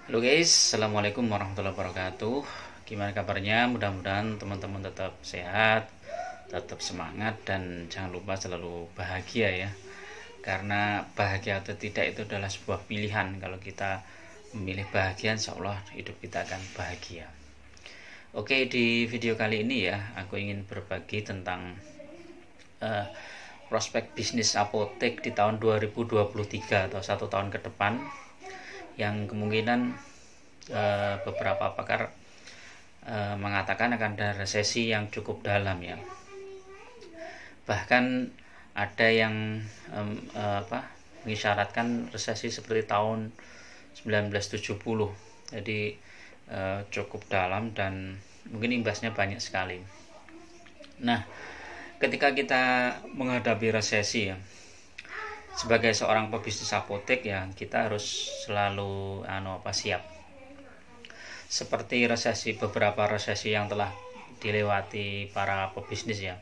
Halo guys, assalamualaikum warahmatullahi wabarakatuh. Gimana kabarnya? Mudah-mudahan teman-teman tetap sehat, tetap semangat, dan jangan lupa selalu bahagia ya. Karena bahagia atau tidak itu adalah sebuah pilihan. Kalau kita memilih bahagia, insya Allah hidup kita akan bahagia. Oke, di video kali ini ya, aku ingin berbagi tentang uh, prospek bisnis apotek di tahun 2023 atau 1 tahun ke depan, yang kemungkinan beberapa pakar mengatakan akan ada resesi yang cukup dalam ya. Bahkan ada yang mengisyaratkan resesi seperti tahun 1970. Jadi cukup dalam dan mungkin imbasnya banyak sekali. Nah, ketika kita menghadapi resesi ya, sebagai seorang pebisnis apotek ya, kita harus selalu siap. Seperti beberapa resesi yang telah dilewati para pebisnis ya.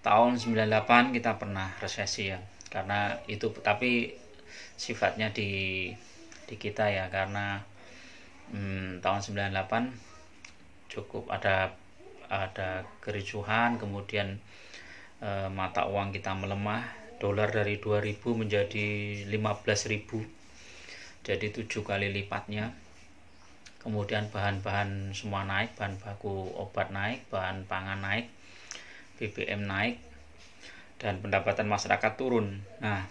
Tahun 98 kita pernah resesi ya. Karena itu, tapi sifatnya di kita ya, karena tahun 98 cukup ada kericuhan, kemudian mata uang kita melemah. Dolar dari 2.000 menjadi 15.000, jadi 7 kali lipatnya. Kemudian bahan-bahan semua naik, bahan baku obat naik, bahan pangan naik, BBM naik, dan pendapatan masyarakat turun. Nah,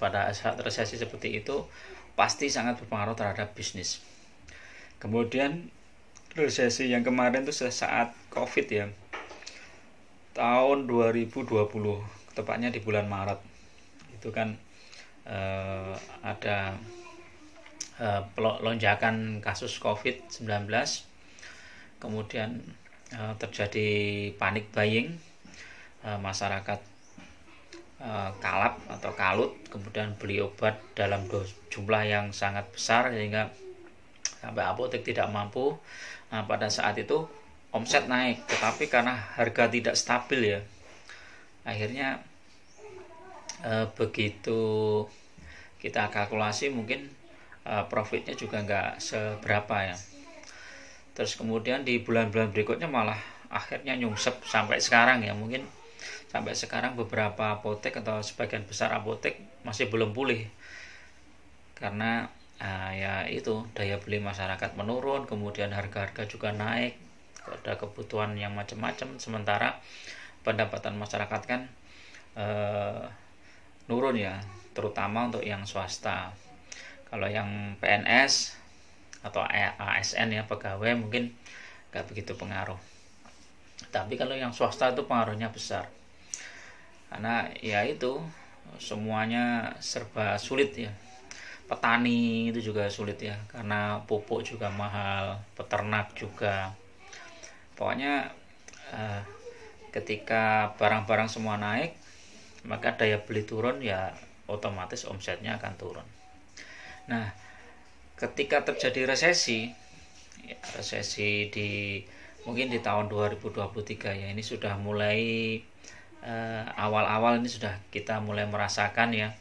pada saat resesi seperti itu pasti sangat berpengaruh terhadap bisnis. Kemudian resesi yang kemarin itu saat COVID ya, tahun 2020, tepatnya di bulan Maret. Itu kan ada lonjakan kasus COVID-19, kemudian terjadi panic buying, masyarakat kalap atau kalut, kemudian beli obat dalam jumlah yang sangat besar sehingga sampai apotek tidak mampu. Nah, pada saat itu omset naik, tetapi karena harga tidak stabil ya, akhirnya begitu kita kalkulasi mungkin profitnya juga nggak seberapa ya. Terus kemudian di bulan-bulan berikutnya malah akhirnya nyungsep sampai sekarang ya. Mungkin sampai sekarang beberapa apotek atau sebagian besar apotek masih belum pulih, karena ya itu daya beli masyarakat menurun, kemudian harga-harga juga naik, ada kebutuhan yang macam-macam, sementara pendapatan masyarakat kan nurun ya, terutama untuk yang swasta. Kalau yang PNS atau ASN ya, pegawai, mungkin gak begitu pengaruh. Tapi kalau yang swasta itu pengaruhnya besar, karena ya itu semuanya serba sulit ya. Petani itu juga sulit ya, karena pupuk juga mahal, peternak juga. Pokoknya ketika barang-barang semua naik, maka daya beli turun ya, otomatis omsetnya akan turun. Nah, ketika terjadi resesi ya, mungkin di tahun 2023 ya, ini sudah mulai awal-awal ini sudah kita mulai merasakan ya.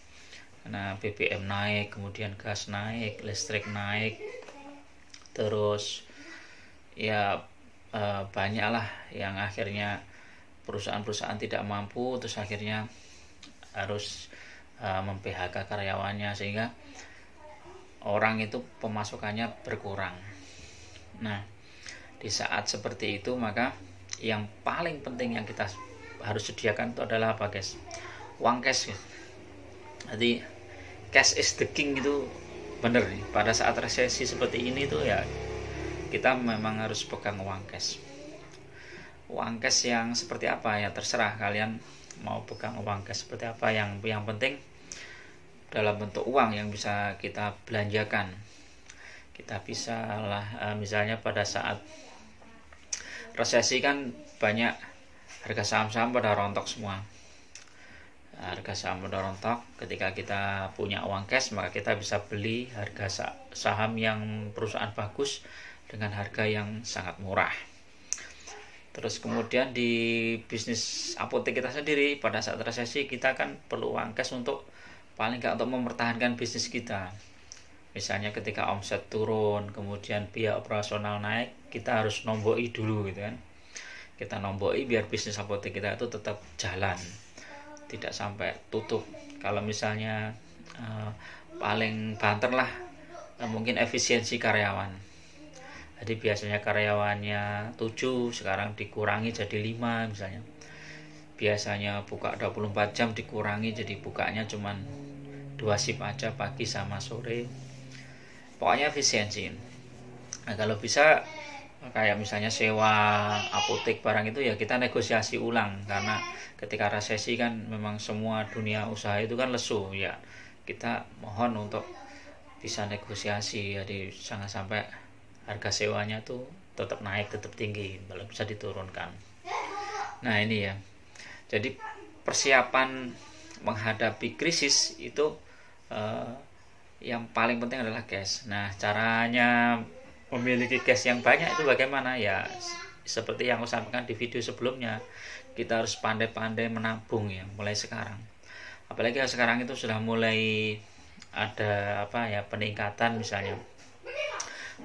Nah, BBM naik, kemudian gas naik, listrik naik, terus ya banyaklah yang akhirnya perusahaan-perusahaan tidak mampu, terus akhirnya harus mem-PHK karyawannya, sehingga orang itu pemasukannya berkurang. Nah, di saat seperti itu maka yang paling penting yang kita harus sediakan itu adalah apa guys? Uang cash. Jadi cash is the king, itu bener nih. Pada saat resesi seperti ini tuh ya, kita memang harus pegang uang cash. Uang cash yang seperti apa ya, terserah kalian mau pegang uang cash seperti apa. Yang penting dalam bentuk uang yang bisa kita belanjakan. Kita bisa lah misalnya pada saat resesi kan banyak harga saham-saham pada rontok semua. Harga saham pada rontok, ketika kita punya uang cash maka kita bisa beli harga saham yang perusahaan bagus dengan harga yang sangat murah. Terus kemudian di bisnis apotek kita sendiri, pada saat resesi kita kan perlu uang cash untuk paling nggak untuk mempertahankan bisnis kita. misalnya ketika omset turun kemudian biaya operasional naik, kita harus nomboi dulu gitu kan, kita nomboi biar bisnis apotek kita itu tetap jalan, tidak sampai tutup. Kalau misalnya paling banter lah mungkin efisiensi karyawan. Jadi biasanya karyawannya 7, sekarang dikurangi jadi 5 misalnya. Biasanya buka 24 jam dikurangi jadi bukanya cuman 2 shift aja, pagi sama sore. Pokoknya efisiensi. Nah, kalau bisa kayak misalnya sewa apotek barang itu ya kita negosiasi ulang, karena ketika resesi kan memang semua dunia usaha itu kan lesu ya. Kita mohon untuk bisa negosiasi, jadi jangan sampai harga sewanya tuh tetap naik, tetap tinggi, belum bisa diturunkan. Nah ini ya, jadi persiapan menghadapi krisis itu yang paling penting adalah cash. Nah caranya memiliki cash yang banyak itu bagaimana ya, seperti yang aku sampaikan di video sebelumnya, kita harus pandai-pandai menabung ya mulai sekarang. Apalagi sekarang itu sudah mulai ada peningkatan, misalnya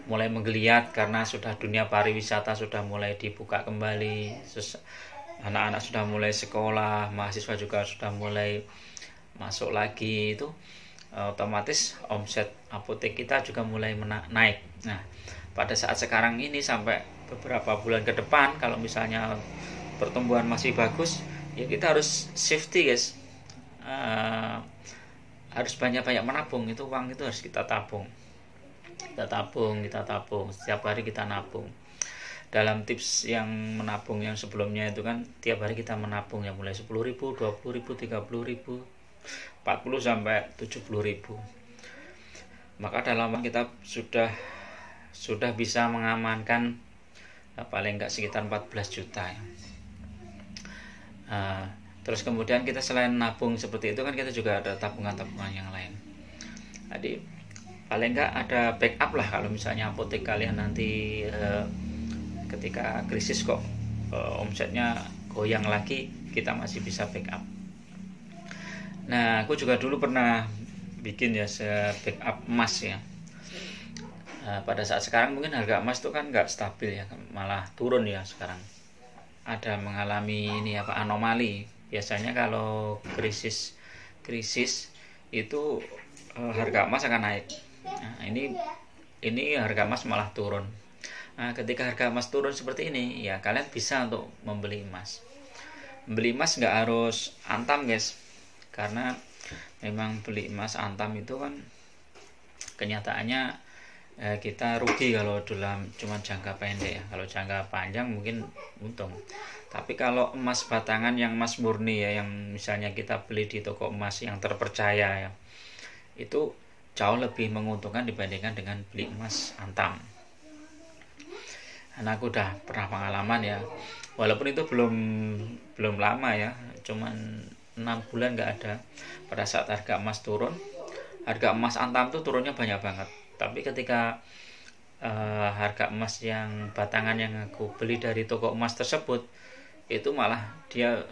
mulai menggeliat karena sudah dunia pariwisata sudah mulai dibuka kembali, anak-anak sudah mulai sekolah, mahasiswa juga sudah mulai masuk lagi, itu otomatis omset apotek kita juga mulai naik. Nah pada saat sekarang ini sampai beberapa bulan ke depan, kalau misalnya pertumbuhan masih bagus ya kita harus safety guys, harus banyak-banyak menabung. Itu uang itu harus kita tabung, setiap hari kita nabung. Dalam tips yang menabung yang sebelumnya itu kan tiap hari kita menabung ya, mulai 10.000, 20.000, 30.000, 40 sampai 70.000. Maka dalam kita sudah bisa mengamankan paling enggak sekitar 14 juta ya. Terus kemudian kita selain nabung seperti itu kan kita juga ada tabungan-tabungan yang lain. Jadi paling enggak ada backup lah, kalau misalnya apotek kalian nanti ketika krisis kok omsetnya goyang lagi, kita masih bisa backup. Nah aku juga dulu pernah bikin ya backup emas ya. Pada saat sekarang mungkin harga emas itu kan nggak stabil ya, malah turun ya sekarang. Ada mengalami anomali. Biasanya kalau krisis itu harga emas akan naik. Nah, ini harga emas malah turun. Nah, ketika harga emas turun seperti ini ya kalian bisa untuk membeli emas. Beli emas nggak harus antam guys, karena memang beli emas antam itu kan kenyataannya kita rugi kalau dalam cuma jangka pendek ya. Kalau jangka panjang mungkin untung. Tapi kalau emas batangan yang emas murni ya, yang misalnya kita beli di toko emas yang terpercaya ya, itu jauh lebih menguntungkan dibandingkan dengan beli emas antam. Karena aku udah pernah pengalaman ya, walaupun itu belum lama ya, cuman 6 bulan nggak ada. Pada saat harga emas turun, harga emas antam tuh turunnya banyak banget. Tapi ketika harga emas yang batangan yang aku beli dari toko emas tersebut, itu malah dia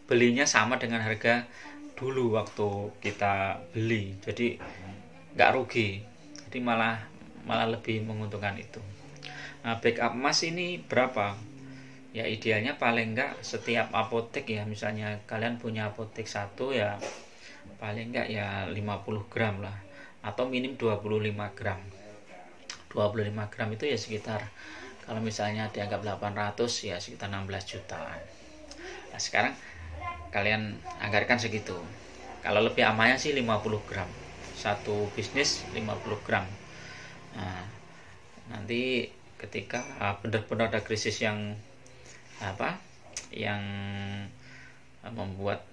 belinya sama dengan harga dulu waktu kita beli, jadi nggak rugi, jadi malah lebih menguntungkan itu. Nah, backup emas ini berapa? Ya idealnya paling enggak setiap apotek ya, misalnya kalian punya apotek 1 ya paling enggak ya 50 gram lah, atau minim 25 gram. 25 gram itu ya sekitar, kalau misalnya dianggap 800 ya sekitar 16 jutaan. Nah sekarang kalian anggarkan segitu. Kalau lebih amannya sih 50 gram, satu bisnis 50 gram. Nah nanti ketika benar-benar ada krisis yang membuat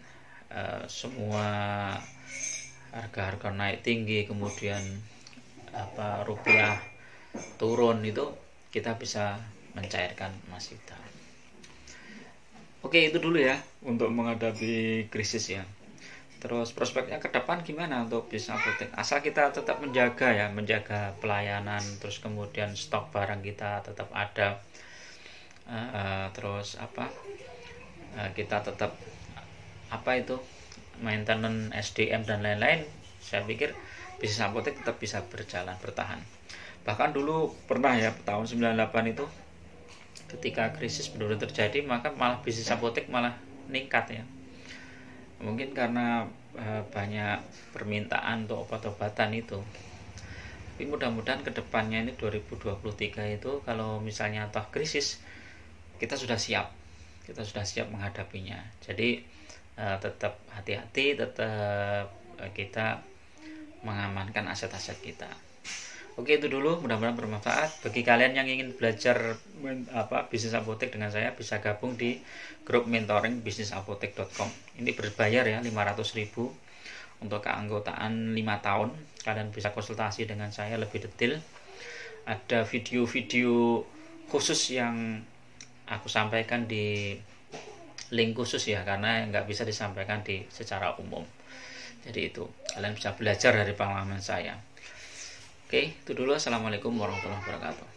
semua harga-harga naik tinggi, kemudian rupiah turun, itu kita bisa mencairkan emas kita. Oke, itu dulu ya untuk menghadapi krisis ya. Terus prospeknya ke depan gimana untuk bisnis apotek? Asal kita tetap menjaga pelayanan, terus kemudian stok barang kita tetap ada, terus kita tetap maintenance SDM dan lain-lain. Saya pikir bisnis apotek tetap bisa berjalan, bertahan. Bahkan dulu pernah ya tahun 98 itu ketika krisis benar-benar terjadi, maka malah bisnis apotek malah meningkat ya. Mungkin karena banyak permintaan untuk obat-obatan itu. Tapi mudah-mudahan kedepannya ini 2023 itu kalau misalnya toh krisis, kita sudah siap menghadapinya. Jadi tetap hati-hati, tetap kita mengamankan aset-aset kita. Oke, itu dulu, mudah-mudahan bermanfaat. Bagi kalian yang ingin belajar bisnis apotek dengan saya, bisa gabung di grup mentoring bisnisapotek.com. Ini berbayar ya, 500.000 untuk keanggotaan 5 tahun. Kalian bisa konsultasi dengan saya lebih detail. Ada video-video khusus yang aku sampaikan di link khusus ya, karena nggak bisa disampaikan secara umum. Jadi itu, kalian bisa belajar dari pengalaman saya. Oke, itu dulu. Assalamualaikum warahmatullahi wabarakatuh.